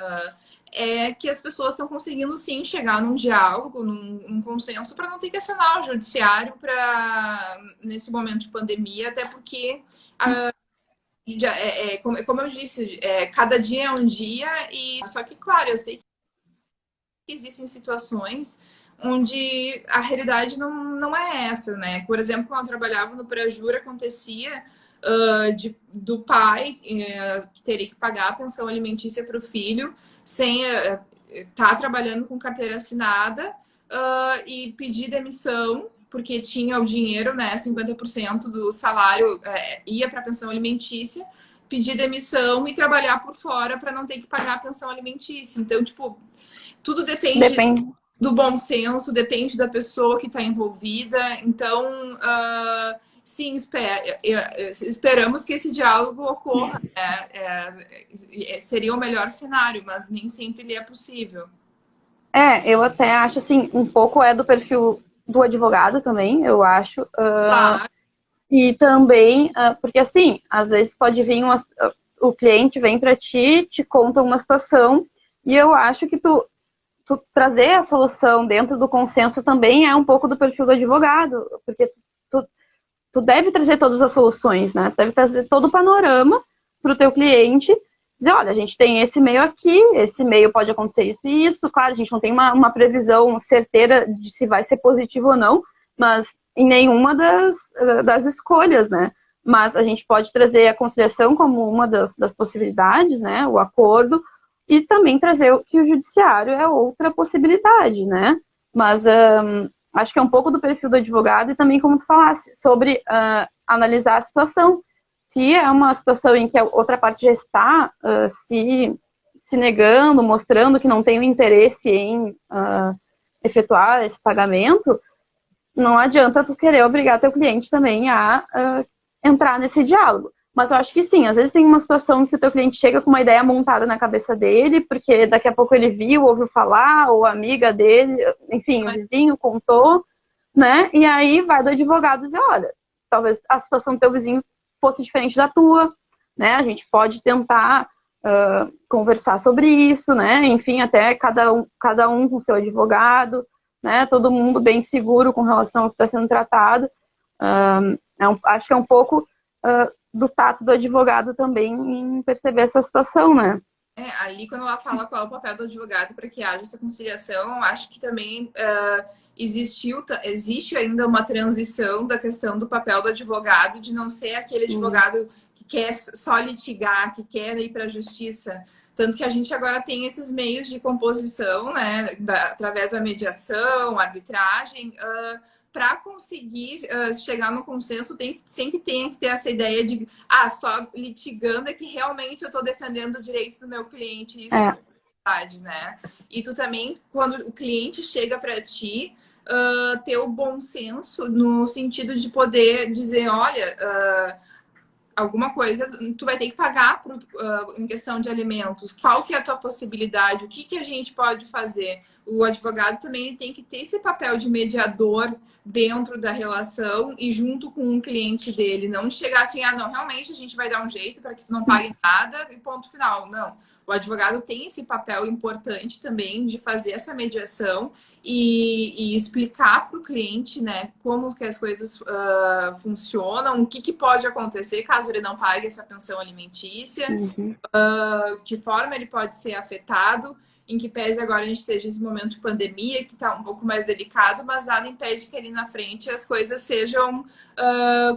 é que as pessoas estão conseguindo, sim, chegar num diálogo, num consenso, para não ter que acionar o judiciário nesse momento de pandemia, até porque... como eu disse, cada dia é um dia, e só que, claro, eu sei que existem situações onde a realidade não é essa, né? Por exemplo, quando eu trabalhava no Prajur, acontecia do pai que teria que pagar a pensão alimentícia para o filho sem estar trabalhando com carteira assinada e pedir demissão porque tinha o dinheiro, né? 50% do salário ia para a pensão alimentícia, pedir demissão e trabalhar por fora para não ter que pagar a pensão alimentícia. Então, tipo, tudo depende do bom senso, depende da pessoa que está envolvida. Então, sim, esperamos que esse diálogo ocorra. Seria o melhor cenário, mas nem sempre ele é possível. Eu até acho, assim, um pouco do perfil do advogado também, eu acho. Claro. E também, porque assim, às vezes pode vir o cliente vem para ti, te conta uma situação, e eu acho que tu trazer a solução dentro do consenso também é um pouco do perfil do advogado, porque tu deve trazer todas as soluções, né? Tu deve trazer todo o panorama para o teu cliente, dizer, olha, a gente tem esse meio aqui, esse meio pode acontecer isso e isso, claro, a gente não tem uma previsão certeira de se vai ser positivo ou não, mas em nenhuma das escolhas, né? Mas a gente pode trazer a conciliação como uma das possibilidades, né? O acordo, e também trazer que o judiciário é outra possibilidade, né? Mas acho que é um pouco do perfil do advogado e também, como tu falasse, sobre analisar a situação. Se é uma situação em que a outra parte já está se negando, mostrando que não tem o interesse em efetuar esse pagamento, não adianta tu querer obrigar teu cliente também a entrar nesse diálogo. Mas eu acho que sim, às vezes tem uma situação que o teu cliente chega com uma ideia montada na cabeça dele, porque daqui a pouco ele viu, ouviu falar, ou a amiga dele, enfim, o vizinho contou, né? E aí vai do advogado dizer, olha, talvez a situação do teu vizinho fosse diferente da tua, né? A gente pode tentar conversar sobre isso, né? Enfim, até cada um com seu advogado, né? Todo mundo bem seguro com relação ao que está sendo tratado. Acho que é um pouco do tato do advogado também em perceber essa situação, né? Ali quando ela fala qual é o papel do advogado para que haja essa conciliação, acho que também existe ainda uma transição da questão do papel do advogado, de não ser aquele advogado que quer só litigar, que quer ir para a justiça. Tanto que a gente agora tem esses meios de composição, né, através da mediação, arbitragem, para conseguir chegar no consenso, sempre tem que ter essa ideia de só litigando é que realmente eu estou defendendo o direito do meu cliente. Isso é verdade, né? E tu também, quando o cliente chega para ti, ter o bom senso no sentido de poder dizer, olha, alguma coisa tu vai ter que pagar em questão de alimentos. Qual que é a tua possibilidade? O que a gente pode fazer? O advogado também tem que ter esse papel de mediador dentro da relação e junto com o cliente dele. Não chegar assim, não, realmente a gente vai dar um jeito para que tu não pague nada e ponto final. Não. O advogado tem esse papel importante também de fazer essa mediação e explicar para o cliente, né, como que as coisas funcionam, o que pode acontecer caso ele não pague essa pensão alimentícia, que forma ele pode ser afetado, em que pese agora a gente esteja nesse momento de pandemia, que está um pouco mais delicado, mas nada impede que ali na frente as coisas sejam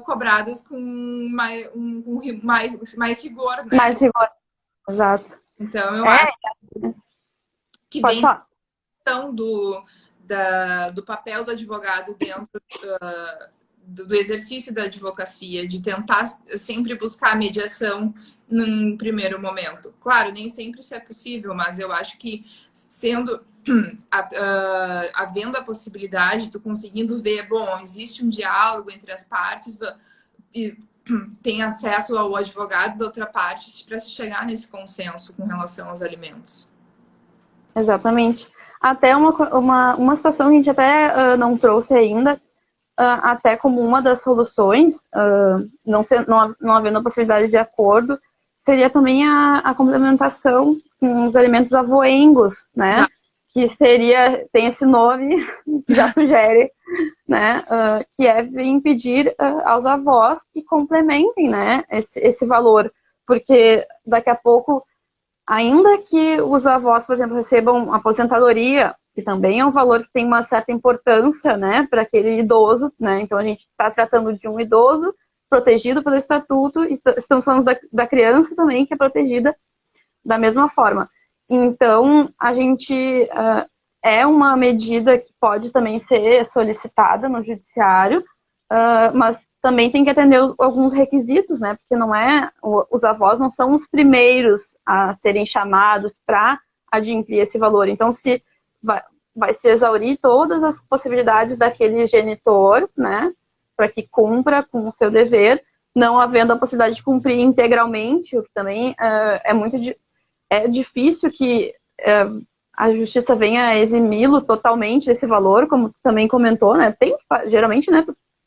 cobradas com mais rigor, né? Mais rigor, exato. Então, eu acho que Pode vem falar. questão do papel do advogado dentro do exercício da advocacia, de tentar sempre buscar a mediação num primeiro momento. Claro, nem sempre isso é possível, mas eu acho que havendo a possibilidade, tu conseguindo ver, bom, existe um diálogo entre as partes e tem acesso ao advogado da outra parte para se chegar nesse consenso com relação aos alimentos. Exatamente. Até uma situação que a gente até não trouxe ainda, até como uma das soluções, não havendo a possibilidade de acordo, seria também a complementação com os alimentos avoengos, né? Exato. Que tem esse nome que já sugere, né? Que é impedir aos avós que complementem, né? Esse valor, porque daqui a pouco, ainda que os avós, por exemplo, recebam aposentadoria, que também é um valor que tem uma certa importância, né, para aquele idoso, né? Então a gente está tratando de um idoso protegido pelo estatuto e estamos falando da criança também que é protegida da mesma forma. Então a gente é uma medida que pode também ser solicitada no judiciário, mas também tem que atender alguns requisitos, né? Porque os avós não são os primeiros a serem chamados para adimplir esse valor. Então, se vai se exaurir todas as possibilidades daquele genitor, né? Para que cumpra com o seu dever, não havendo a possibilidade de cumprir integralmente, o que também é difícil que a justiça venha eximi-lo totalmente desse valor, como tu também comentou, né? Geralmente, né?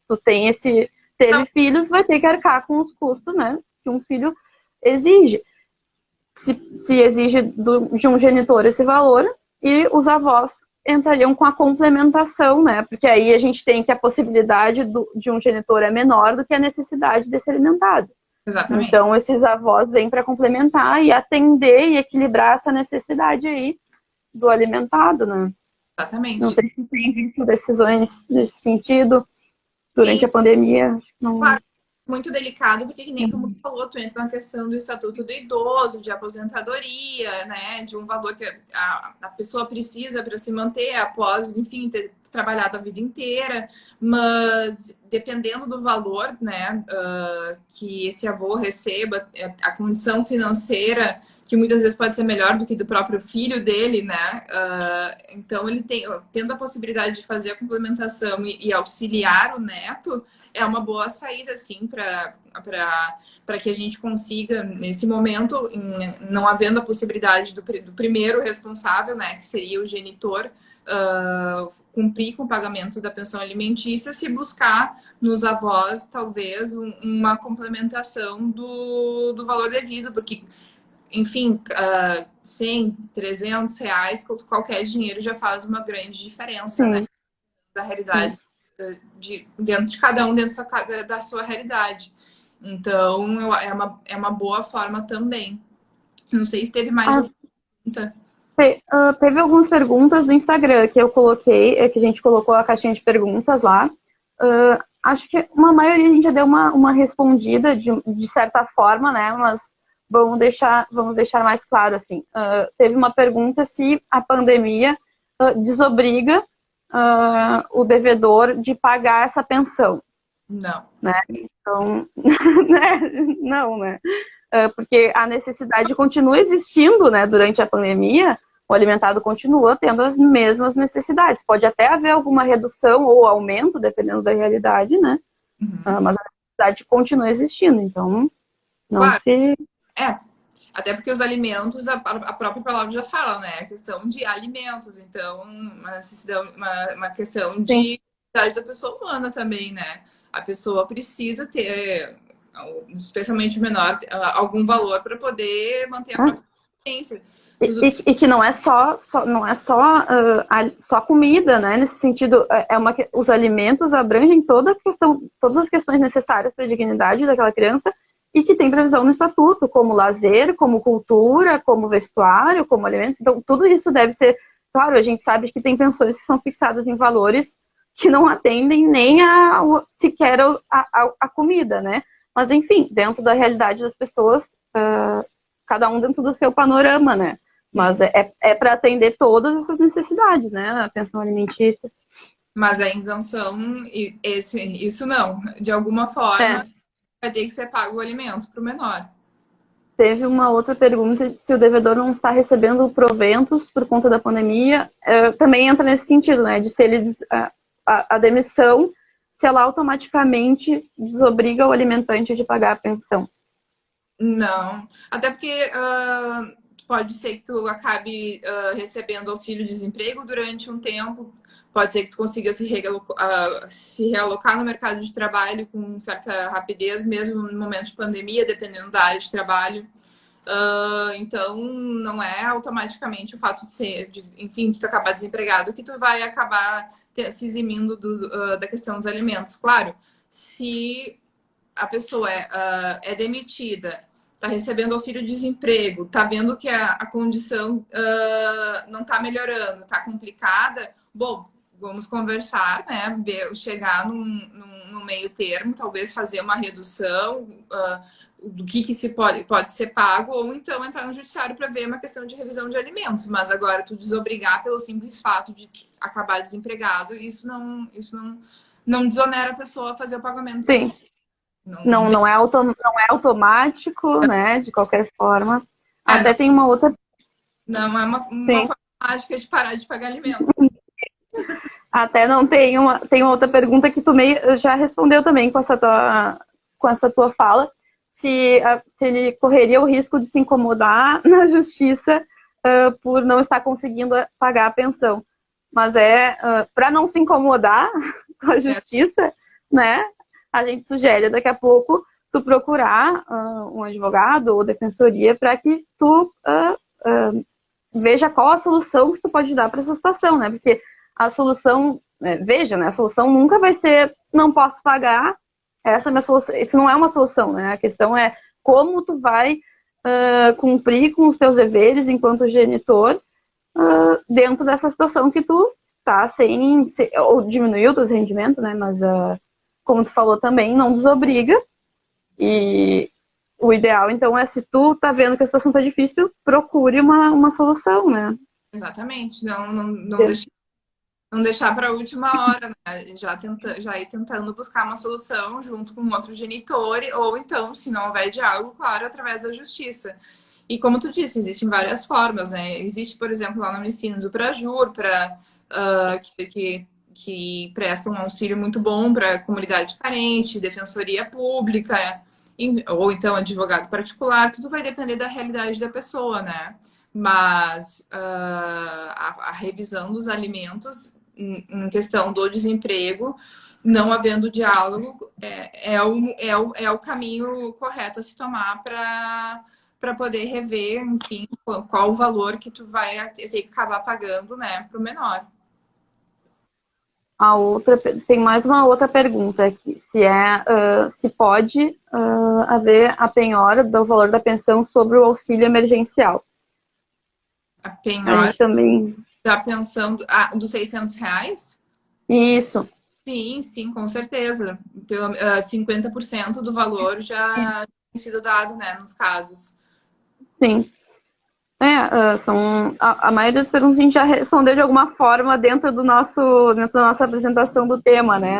Tu teve filhos, vai ter que arcar com os custos, né? Que um filho exige. Se exige de um genitor esse valor, e os avós entrariam com a complementação, né? Porque aí a gente tem que a possibilidade de um genitor é menor do que a necessidade de ser alimentado. Exatamente. Então, esses avós vêm para complementar e atender e equilibrar essa necessidade aí do alimentado, né? Exatamente. Não sei se tem visto decisões nesse sentido durante a pandemia. Não... Claro, muito delicado, porque que nem como tu falou, tu entra na questão do estatuto do idoso, de aposentadoria, né? De um valor que a pessoa precisa para se manter após, enfim, ter trabalhado a vida inteira, mas dependendo do valor, né, que esse avô receba, a condição financeira, que muitas vezes pode ser melhor do que do próprio filho dele, né? Então, ele tendo a possibilidade de fazer a complementação e auxiliar o neto, é uma boa saída, assim, para que a gente consiga, nesse momento, não havendo a possibilidade do primeiro responsável, né, que seria o genitor, cumprir com o pagamento da pensão alimentícia, se buscar nos avós, talvez, uma complementação do valor devido, porque, enfim, 100, 300 reais, qualquer dinheiro já faz uma grande diferença, né? Da realidade, dentro de cada um, dentro da sua realidade. Então, é uma boa forma também. Não sei se teve mais alguma pergunta. Teve algumas perguntas no Instagram que eu coloquei, que a gente colocou a caixinha de perguntas lá. Acho que uma maioria a gente já deu uma respondida de certa forma, né? Mas vamos deixar mais claro, assim. Teve uma pergunta se a pandemia desobriga o devedor de pagar essa pensão. Não. Né? Então, né? Não, né? Porque a necessidade continua existindo, né? Durante a pandemia, o alimentado continua tendo as mesmas necessidades. Pode até haver alguma redução ou aumento, dependendo da realidade, né? Mas a necessidade continua existindo, então não claro. se... Até porque os alimentos, a própria palavra já fala, né? A questão de alimentos, então, uma questão de necessidade da pessoa humana também, né? A pessoa precisa ter, especialmente o menor, algum valor para poder manter a própria existência. E que não é só comida, né? Nesse sentido, os alimentos abrangem todas as questões necessárias para a dignidade daquela criança e que tem previsão no estatuto, como lazer, como cultura, como vestuário, como alimento. Então, tudo isso deve ser... Claro, a gente sabe que tem pensões que são fixadas em valores que não atendem nem sequer a comida, né? Mas, enfim, dentro da realidade das pessoas, cada um dentro do seu panorama, né? Mas é para atender todas essas necessidades, né? A pensão alimentícia. Mas a isenção, isso não. De alguma forma, vai ter que ser pago o alimento para o menor. Teve uma outra pergunta se o devedor não está recebendo proventos por conta da pandemia. Também entra nesse sentido, né? De se ele... A demissão, se ela automaticamente desobriga o alimentante de pagar a pensão. Não. Até porque pode ser que tu acabe recebendo auxílio-desemprego durante um tempo. Pode ser que tu consiga se realocar no mercado de trabalho com certa rapidez, mesmo no momento de pandemia, dependendo da área de trabalho. Então, não é automaticamente o fato de tu acabar desempregado que tu vai acabar se eximindo da questão dos alimentos. Claro, se a pessoa é demitida, está recebendo auxílio-desemprego, está vendo que a condição não está melhorando, está complicada, bom, vamos conversar, né? Chegar num meio termo, talvez fazer uma redução do que pode ser pago, ou então entrar no judiciário para ver uma questão de revisão de alimentos. Mas agora, tu desobrigar pelo simples fato de acabar desempregado, isso não desonera a pessoa a fazer o pagamento. Sim. Não é automático, né? De qualquer forma. Até tem uma outra... Não é uma forma mágica de parar de pagar alimentos. Até não tem uma outra pergunta que tu já respondeu também com essa tua fala, se ele correria o risco de se incomodar na justiça por não estar conseguindo pagar a pensão. Mas para não se incomodar com a justiça, né? A gente sugere daqui a pouco tu procurar um advogado ou defensoria para que tu veja qual a solução que tu pode dar para essa situação, né? Porque a solução, veja, né? A solução nunca vai ser não posso pagar, essa é a minha solução. Isso não é uma solução, né? A questão é como tu vai cumprir com os teus deveres enquanto genitor dentro dessa situação que tu está ou diminuiu o teu rendimento, né? Mas como tu falou também, não desobriga. E o ideal, então, é se tu tá vendo que a situação tá difícil, procure uma solução, né? Exatamente. Não deixe Não deixar para a última hora, né? Já ir tentando buscar uma solução junto com outro genitor, ou então, se não houver diálogo, claro, através da justiça. E como tu disse, existem várias formas, né? Existe, por exemplo, lá no Unicinos, o Prajur, que presta um auxílio muito bom para a comunidade carente, defensoria pública, ou então advogado particular, tudo vai depender da realidade da pessoa, né? Mas a revisão dos alimentos em questão do desemprego, não havendo diálogo, é o caminho correto a se tomar para poder rever, enfim, qual o valor que tu vai ter que acabar pagando, né, para o menor. Tem mais uma outra pergunta aqui, se pode haver a penhora do valor da pensão sobre o auxílio emergencial. A penhora também... da pensão dos R$ 600? Isso. Sim, com certeza. 50% do valor já tem sido dado, né, nos casos. Sim. A maioria das perguntas a gente já respondeu de alguma forma dentro da nossa apresentação do tema, né?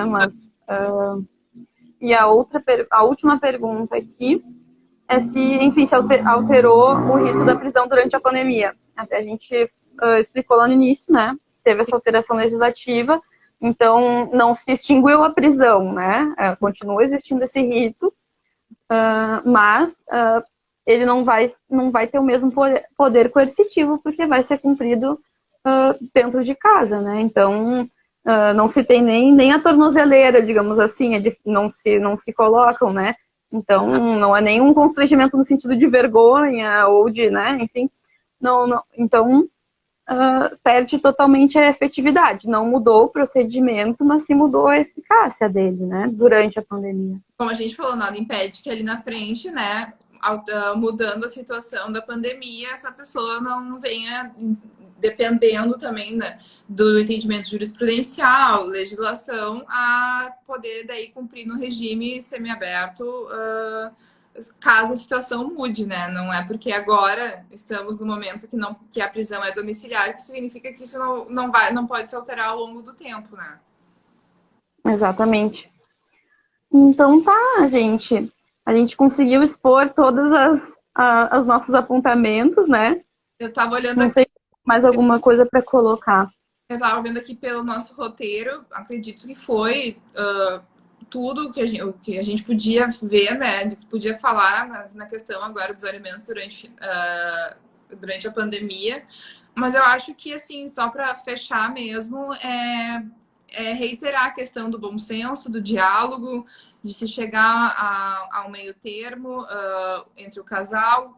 E a última pergunta aqui é enfim, se alterou o risco da prisão durante a pandemia. Até a gente explicou lá no início, né? Teve essa alteração legislativa, então não se extinguiu a prisão, né? Continua existindo esse rito, mas ele não vai ter o mesmo poder coercitivo, porque vai ser cumprido dentro de casa, né? Então, não se tem nem a tornozeleira, digamos assim, não se colocam, né? Então, não é nenhum constrangimento no sentido de vergonha ou de, né? Enfim, não. Então, perde totalmente a efetividade. Não mudou o procedimento, mas sim mudou a eficácia dele, né? Durante a pandemia. Como a gente falou, nada impede que ali na frente, né, mudando a situação da pandemia, essa pessoa não venha, dependendo também, né, do entendimento jurisprudencial, legislação, a poder daí cumprir no regime semiaberto, caso a situação mude, né? Não é porque agora estamos no momento que a prisão é domiciliar que significa que isso não pode se alterar ao longo do tempo, né? Exatamente. Então tá, gente. A gente conseguiu expor todos os nossos apontamentos, né? Eu tava olhando Não sei se tem mais alguma coisa para colocar. Eu tava vendo aqui pelo nosso roteiro, acredito que foi tudo o que a gente podia ver, né? Podia falar na questão agora dos alimentos durante a pandemia. Mas eu acho que, assim, só para fechar mesmo, reiterar a questão do bom senso, do diálogo, de se chegar ao meio termo entre o casal.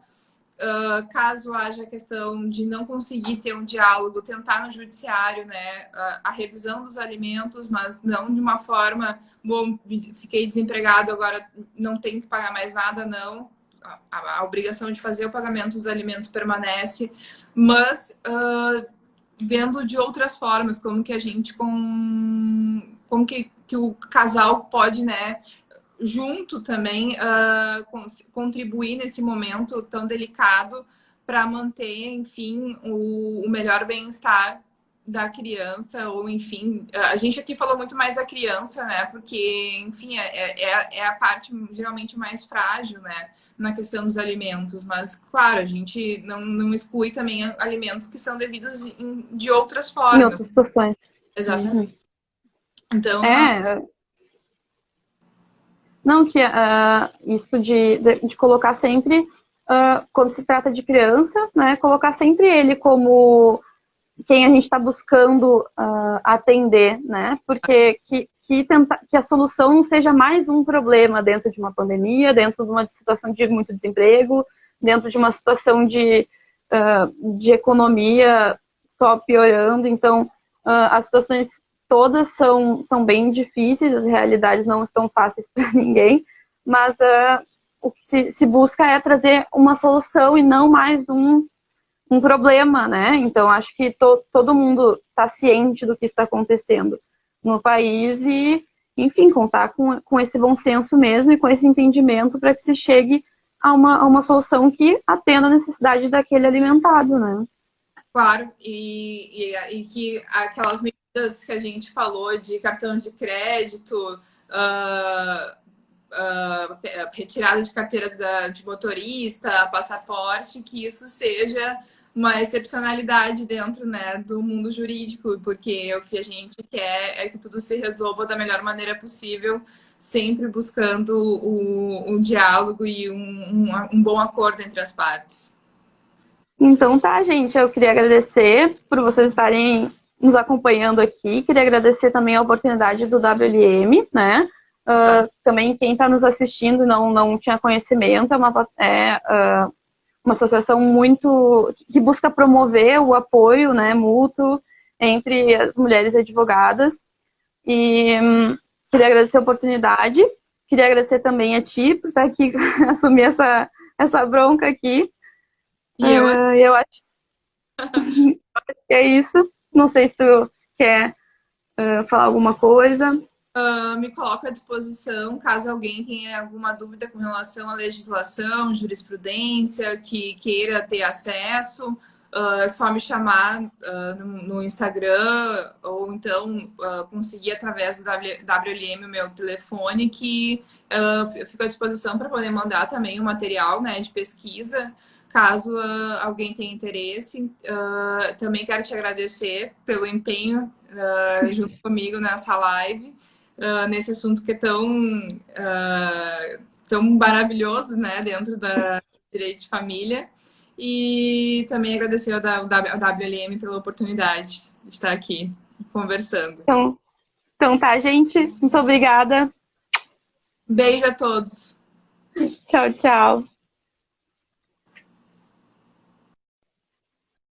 Caso haja questão de não conseguir ter um diálogo, tentar no judiciário, né, a revisão dos alimentos, mas não de uma forma, bom, fiquei desempregado, agora não tenho que pagar mais nada, não. A obrigação de fazer o pagamento dos alimentos permanece, mas vendo de outras formas, como que a gente, como que o casal pode, né, junto também contribuir nesse momento tão delicado para manter, enfim, o melhor bem-estar da criança, ou enfim, a gente aqui falou muito mais da criança, né? Porque, enfim, é a parte geralmente mais frágil, né? Na questão dos alimentos, mas claro, a gente não exclui também alimentos que são devidos de outras formas. Em outras situações. Exatamente. Então, não, que isso de colocar sempre, quando se trata de criança, né, colocar sempre ele como quem a gente está buscando atender, né, porque que a solução não seja mais um problema dentro de uma pandemia, dentro de uma situação de muito desemprego, dentro de uma situação de economia só piorando. Então, as situações todas são bem difíceis, as realidades não estão fáceis para ninguém, mas o que se busca é trazer uma solução e não mais um problema, né? Então, acho que todo mundo está ciente do que está acontecendo no país e, enfim, contar com esse bom senso mesmo e com esse entendimento para que se chegue a uma solução que atenda a necessidade daquele alimentado, né? Claro, e que aquelas medidas que a gente falou de cartão de crédito, ah, retirada de carteira de motorista, passaporte, que isso seja uma excepcionalidade dentro, né, do mundo jurídico, porque o que a gente quer é que tudo se resolva da melhor maneira possível, sempre buscando o diálogo e um bom acordo entre as partes. Então tá, gente, eu queria agradecer por vocês estarem nos acompanhando aqui, queria agradecer também a oportunidade do WLM, né? Também quem está nos assistindo não tinha conhecimento, uma associação muito que busca promover o apoio, né, mútuo entre as mulheres advogadas. E queria agradecer a oportunidade, queria agradecer também a ti por estar aqui, assumir essa bronca aqui. E eu acho que é isso. Não sei se tu quer falar alguma coisa. Me coloco à disposição caso alguém tenha alguma dúvida com relação à legislação, jurisprudência, que queira ter acesso. É só me chamar no Instagram ou então conseguir através do WLM o meu telefone, que eu fico à disposição para poder mandar também o material, né, de pesquisa, caso alguém tenha interesse. Também quero te agradecer pelo empenho junto comigo nessa live. Nesse assunto que é tão maravilhoso, né, dentro da direito de família. E também agradecer ao WLM pela oportunidade de estar aqui conversando. Então tá, gente. Muito obrigada. Beijo a todos. Tchau, tchau.